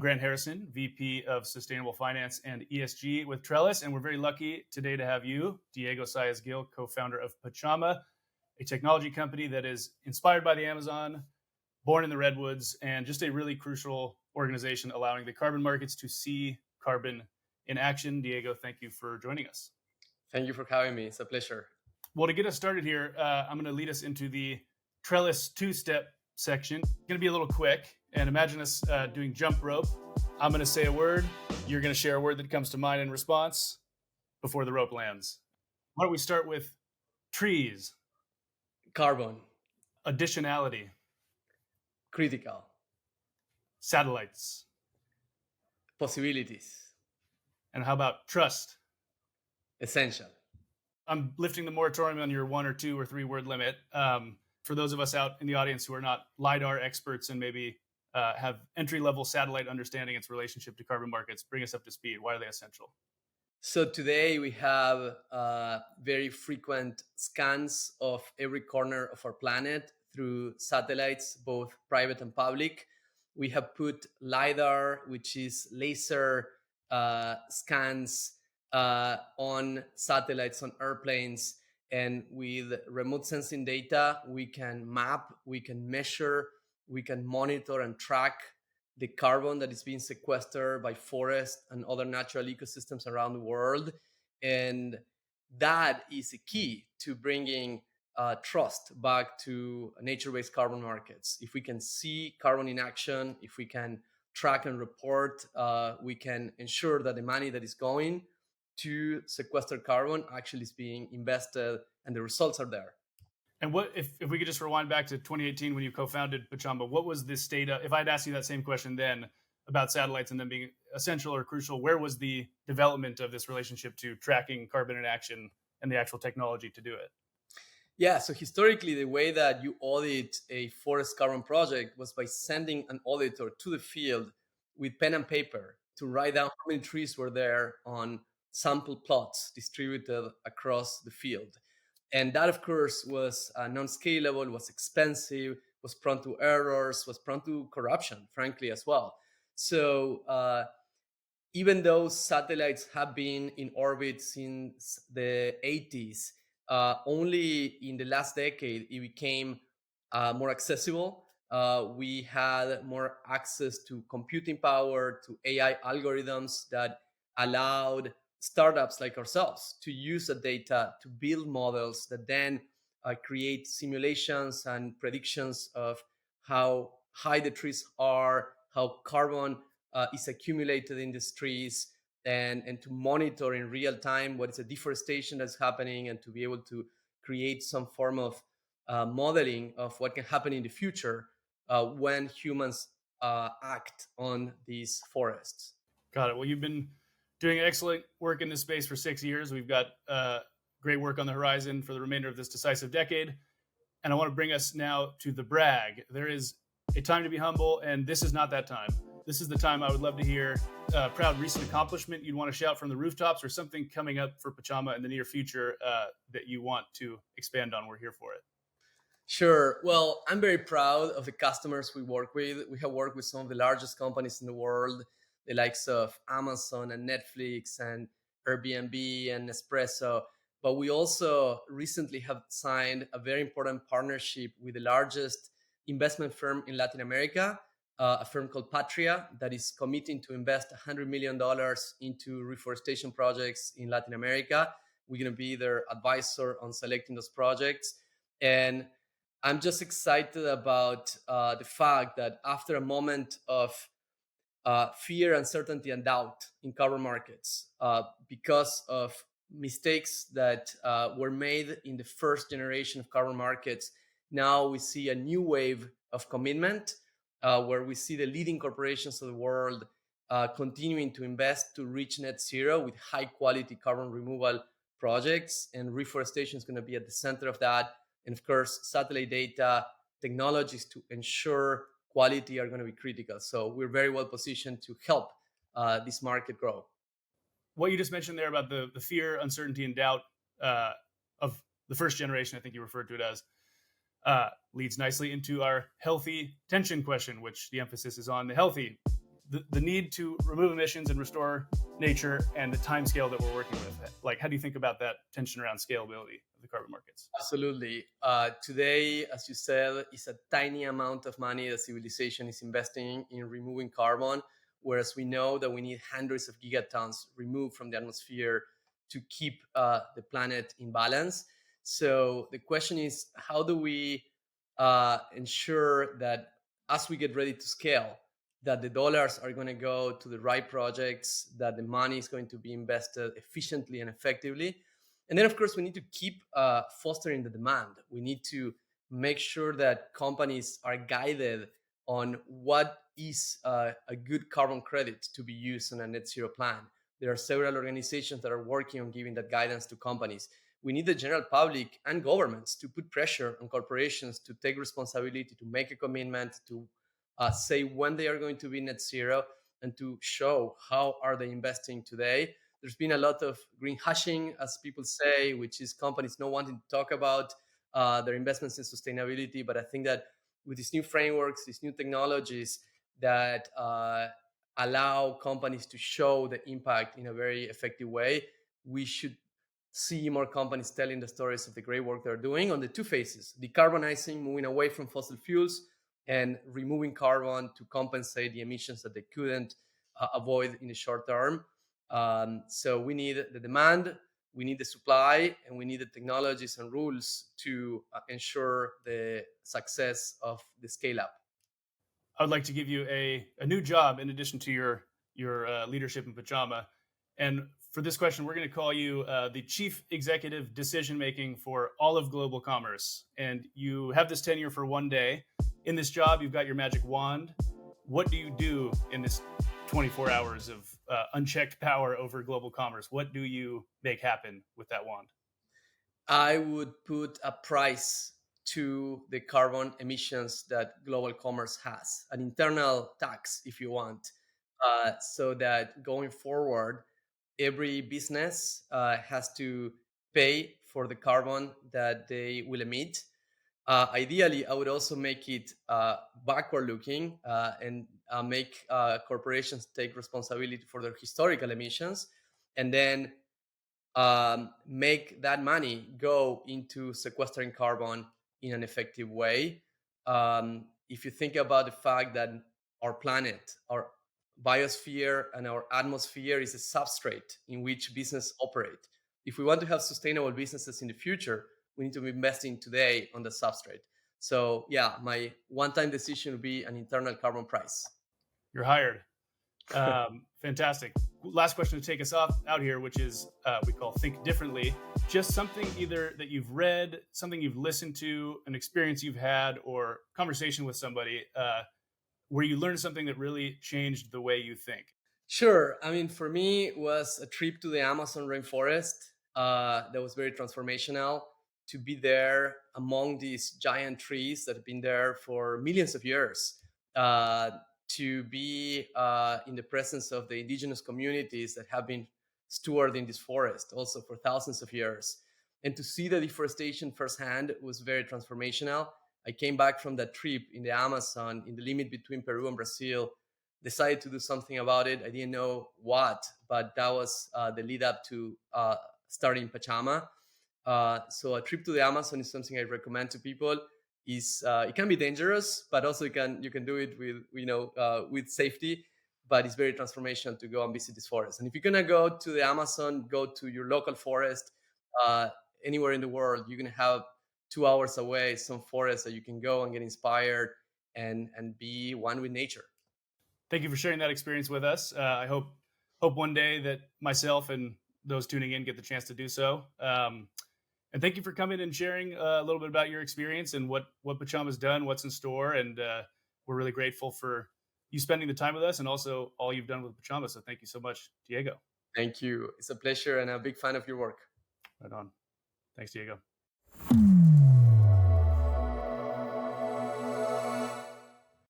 Grant Harrison, VP of Sustainable Finance and ESG with Trellis, and we're very lucky today to have you, Diego Saez-Gil, co-founder of Pachama, a technology company that is inspired by the Amazon, born in the Redwoods, and just a really crucial organization allowing the carbon markets to see carbon in action. Diego, thank you for joining us. Thank you for having me. It's a pleasure. Well, to get us started here, I'm going to lead us into the Trellis two-step section. It's going to be a little quick, and imagine us doing jump rope. I'm going to say a word. You're going to share a word that comes to mind in response before the rope lands. Why don't we start with trees? Carbon. Additionality. Critical. Satellites. Possibilities. And how about trust? Essential. I'm lifting the moratorium on your 1 or 2 or 3 word limit. For those of us out in the audience who are not Lidar experts and maybe have entry-level satellite understanding its relationship to carbon markets, bring us up to speed. Why are they essential? So today we have very frequent scans of every corner of our planet through satellites, both private and public. We have put Lidar, which is laser scans on satellites, on airplanes, and with remote sensing data, we can map, we can measure, we can monitor and track the carbon that is being sequestered by forests and other natural ecosystems around the world. And that is a key to bringing trust back to nature-based carbon markets. If we can see carbon in action, if we can track and report, we can ensure that the money that is going to sequester carbon actually is being invested and the results are there. And what if we could just rewind back to 2018 when you co-founded Pachama, what was the state of, if I'd asked you that same question then about satellites and them being essential or crucial, where was the development of this relationship to tracking carbon in action and the actual technology to do it? Yeah, so historically, the way that you audit a forest carbon project was by sending an auditor to the field with pen and paper to write down how many trees were there on sample plots distributed across the field. And that, of course, was non-scalable, was expensive, was prone to errors, was prone to corruption, frankly, as well. So even though satellites have been in orbit since the 80s, only in the last decade, it became more accessible. We had more access to computing power, to AI algorithms that allowed startups like ourselves to use the data to build models that then create simulations and predictions of how high the trees are, how carbon is accumulated in these trees, and to monitor in real time what is the deforestation that's happening, and to be able to create some form of modeling of what can happen in the future when humans act on these forests. Got it. Well, you've been doing excellent work in this space for 6 years. We've got great work on the horizon for the remainder of this decisive decade. And I want to bring us now to the brag. There is a time to be humble, and this is not that time. This is the time I would love to hear a proud recent accomplishment you'd want to shout from the rooftops, or something coming up for Pachama in the near future that you want to expand on. We're here for it. Sure. Well, I'm very proud of the customers we work with. We have worked with some of the largest companies in the world, the likes of Amazon and Netflix and Airbnb and Nespresso. But we also recently have signed a very important partnership with the largest investment firm in Latin America, a firm called Patria, that is committing to invest $100 million into reforestation projects in Latin America. We're going to be their advisor on selecting those projects. And I'm just excited about the fact that after a moment of fear, uncertainty, and doubt in carbon markets because of mistakes that were made in the first generation of carbon markets, now we see a new wave of commitment where we see the leading corporations of the world continuing to invest to reach net zero with high quality carbon removal projects. And reforestation is going to be at the center of that. And of course, satellite data technologies to ensure quality are going to be critical. So we're very well positioned to help this market grow. What you just mentioned there about the fear, uncertainty, and doubt of the first generation, I think you referred to it as, leads nicely into our healthy tension question, which the emphasis is on the healthy. the need to remove emissions and restore nature and the time scale that we're working with. Like, how do you think about that tension around scalability of the carbon markets? Absolutely. Today, as you said, it's a tiny amount of money that civilization is investing in removing carbon, whereas we know that we need hundreds of gigatons removed from the atmosphere to keep the planet in balance. So the question is, how do we ensure that as we get ready to scale, that the dollars are going to go to the right projects, that the money is going to be invested efficiently and effectively? And then, of course, we need to keep fostering the demand. We need to make sure that companies are guided on what is a good carbon credit to be used on a net zero plan. There are several organizations that are working on giving that guidance to companies. We need the general public and governments to put pressure on corporations to take responsibility, to make a commitment, to say when they are going to be net zero, and to show how are they investing today. There's been a lot of green hushing, as people say, which is companies not wanting to talk about their investments in sustainability. But I think that with these new frameworks, these new technologies that allow companies to show the impact in a very effective way, we should see more companies telling the stories of the great work they're doing on the two phases: decarbonizing, moving away from fossil fuels, and removing carbon to compensate the emissions that they couldn't avoid in the short term. So we need the demand, we need the supply, and we need the technologies and rules to ensure the success of the scale up. I would like to give you a new job in addition to your leadership in Pachama. And for this question, we're going to call you the chief executive decision making for all of global commerce. And you have this tenure for one day. In this job, you've got your magic wand. What do you do in this 24 hours of unchecked power over global commerce? What do you make happen with that wand? I would put a price to the carbon emissions that global commerce has, an internal tax, if you want, so that going forward, every business has to pay for the carbon that they will emit. Ideally, I would also make it backward looking and make corporations take responsibility for their historical emissions, and then make that money go into sequestering carbon in an effective way. If you think about the fact that our planet, our biosphere, and our atmosphere is a substrate in which business operate. If we want to have sustainable businesses in the future, we need to be investing today on the substrate. So yeah, my one-time decision would be an internal carbon price. You're hired. Fantastic. Last question to take us out here, which is we call Think Differently. Just something either that you've read, something you've listened to, an experience you've had, or conversation with somebody where you learned something that really changed the way you think. Sure. I mean, for me, it was a trip to the Amazon rainforest that was very transformational. To be there among these giant trees that have been there for millions of years, to be in the presence of the indigenous communities that have been stewarding this forest also for thousands of years, and to see the deforestation firsthand was very transformational. I came back from that trip in the Amazon, in the limit between Peru and Brazil, decided to do something about it. I didn't know what, but that was the lead up to starting Pachama. So a trip to the Amazon is something I recommend to people. Is it can be dangerous, but also you can do it with safety. But it's very transformational to go and visit this forest. And if you're gonna go to the Amazon, go to your local forest. Anywhere in the world, you're gonna have 2 hours away some forest that you can go and get inspired and be one with nature. Thank you for sharing that experience with us. I hope one day that myself and those tuning in get the chance to do so. And thank you for coming and sharing a little bit about your experience and what Pachama's done, what's in store. And we're really grateful for you spending the time with us and also all you've done with Pachama. So thank you so much, Diego. Thank you. It's a pleasure and a big fan of your work. Right on. Thanks, Diego.